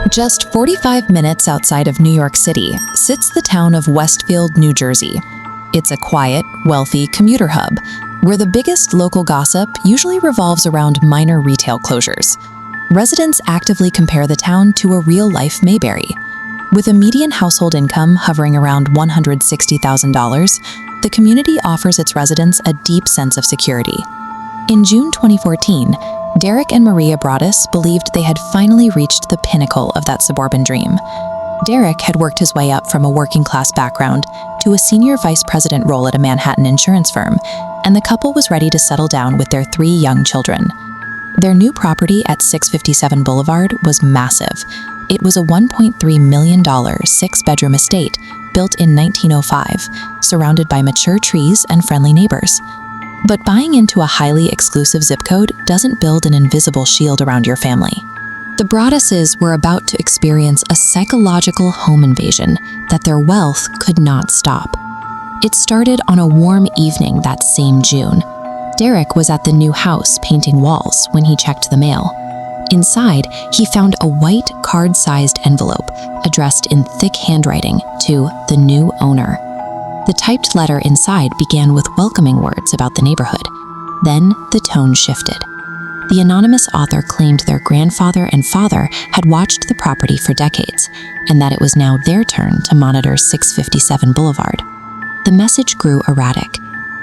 Just 45 minutes outside of New York City sits the town of Westfield, New Jersey. It's a quiet, wealthy commuter hub, where the biggest local gossip usually revolves around minor retail closures. Residents actively compare the town to a real-life Mayberry. With a median household income hovering around $160,000, the community offers its residents a deep sense of security. In June 2014, Derek and Maria Broaddus believed they had finally reached the pinnacle of that suburban dream. Derek had worked his way up from a working-class background to a senior vice president role at a Manhattan insurance firm, and the couple was ready to settle down with their 3 young children. Their new property at 657 Boulevard was massive. It was a $1.3 million 6-bedroom estate built in 1905, surrounded by mature trees and friendly neighbors. But buying into a highly exclusive zip code doesn't build an invisible shield around your family. The Broadduses were about to experience a psychological home invasion that their wealth could not stop. It started on a warm evening that same June. Derek was at the new house painting walls when he checked the mail. Inside, he found a white card-sized envelope addressed in thick handwriting to the new owner. The typed letter inside began with welcoming words about the neighborhood. Then the tone shifted. The anonymous author claimed their grandfather and father had watched the property for decades, and that it was now their turn to monitor 657 Boulevard. The message grew erratic.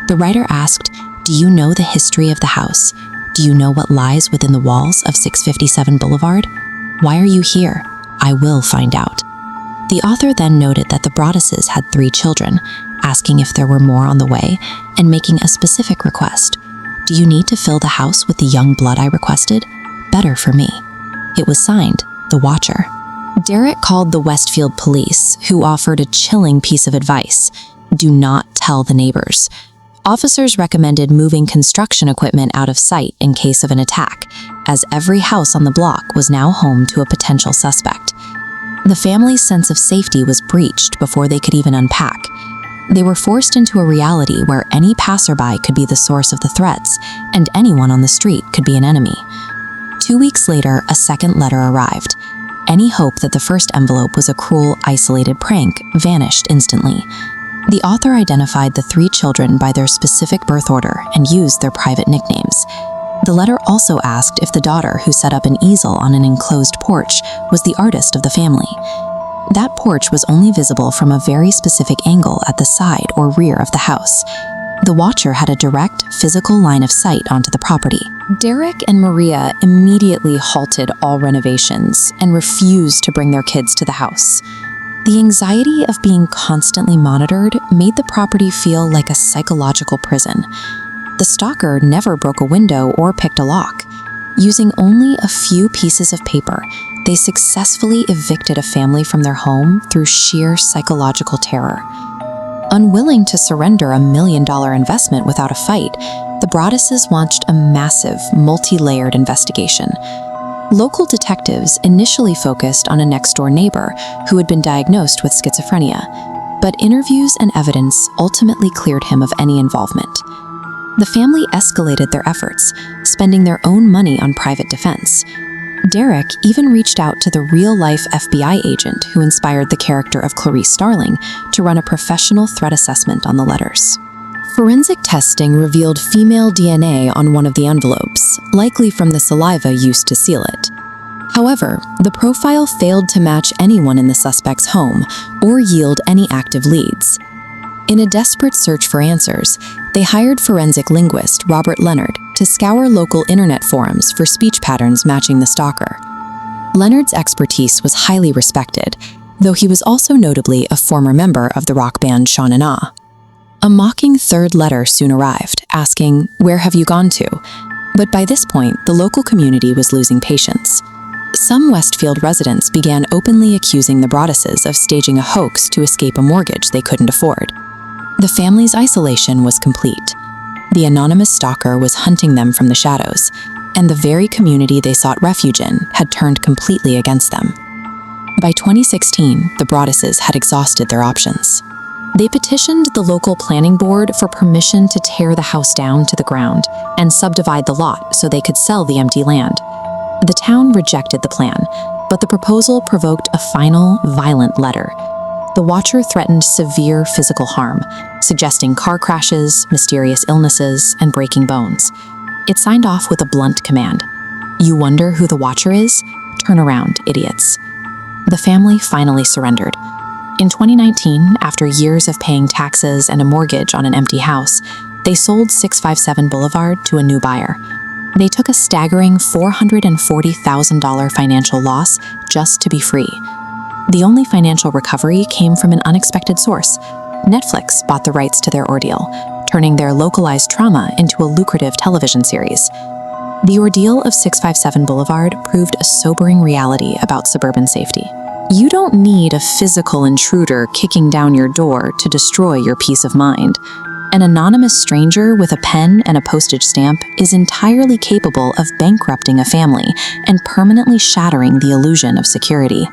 The writer asked, "Do you know the history of the house? Do you know what lies within the walls of 657 Boulevard? Why are you here? I will find out." The author then noted that the Broadduses had 3 children, asking if there were more on the way, and making a specific request. "Do you need to fill the house with the young blood I requested? Better for me." It was signed, The Watcher. Derek called the Westfield police, who offered a chilling piece of advice: do not tell the neighbors. Officers recommended moving construction equipment out of sight in case of an attack, as every house on the block was now home to a potential suspect. The family's sense of safety was breached before they could even unpack. They were forced into a reality where any passerby could be the source of the threats, and anyone on the street could be an enemy. 2 weeks later, a second letter arrived. Any hope that the first envelope was a cruel, isolated prank vanished instantly. The author identified the 3 children by their specific birth order and used their private nicknames. The letter also asked if the daughter who set up an easel on an enclosed porch was the artist of the family. That porch was only visible from a very specific angle at the side or rear of the house. The Watcher had a direct, physical line of sight onto the property. Derek and Maria immediately halted all renovations and refused to bring their kids to the house. The anxiety of being constantly monitored made the property feel like a psychological prison. The stalker never broke a window or picked a lock. Using only a few pieces of paper, they successfully evicted a family from their home through sheer psychological terror. Unwilling to surrender a $1 million investment without a fight, the Broadduses launched a massive, multi-layered investigation. Local detectives initially focused on a next-door neighbor who had been diagnosed with schizophrenia, but interviews and evidence ultimately cleared him of any involvement. The family escalated their efforts, spending their own money on private defense. Derek even reached out to the real-life FBI agent who inspired the character of Clarice Starling to run a professional threat assessment on the letters. Forensic testing revealed female DNA on one of the envelopes, likely from the saliva used to seal it. However, the profile failed to match anyone in the suspect's home or yield any active leads. In a desperate search for answers, they hired forensic linguist Robert Leonard to scour local internet forums for speech patterns matching the stalker. Leonard's expertise was highly respected, though he was also notably a former member of the rock band 𝗧𝗵𝗲. A mocking third letter soon arrived, asking, "Where have you gone to?" But by this point, the local community was losing patience. Some Westfield residents began openly accusing the Broadduses of staging a hoax to escape a mortgage they couldn't afford. The family's isolation was complete. The anonymous stalker was hunting them from the shadows, and the very community they sought refuge in had turned completely against them. By 2016, the Broadduses had exhausted their options. They petitioned the local planning board for permission to tear the house down to the ground and subdivide the lot so they could sell the empty land. The town rejected the plan, But the proposal provoked a final, violent letter. The watcher threatened severe physical harm, suggesting car crashes, mysterious illnesses, and breaking bones. It signed off with a blunt command. You wonder who the watcher is? Turn around, idiots. The family finally surrendered. In 2019, after years of paying taxes and a mortgage on an empty house, they sold 𝗧𝗵𝗲 𝗪𝘆 to a new buyer. They took a staggering $440,000 financial loss just to be free. The only financial recovery came from an unexpected source. Netflix bought the rights to their ordeal, turning their localized trauma into a lucrative television series. The ordeal of 𝗧𝗵𝗲 𝗪𝘆 proved a sobering reality about suburban safety. You don't need a physical intruder kicking down your door to destroy your peace of mind. An anonymous stranger with a pen and a postage stamp is entirely capable of bankrupting a family and permanently shattering the illusion of security.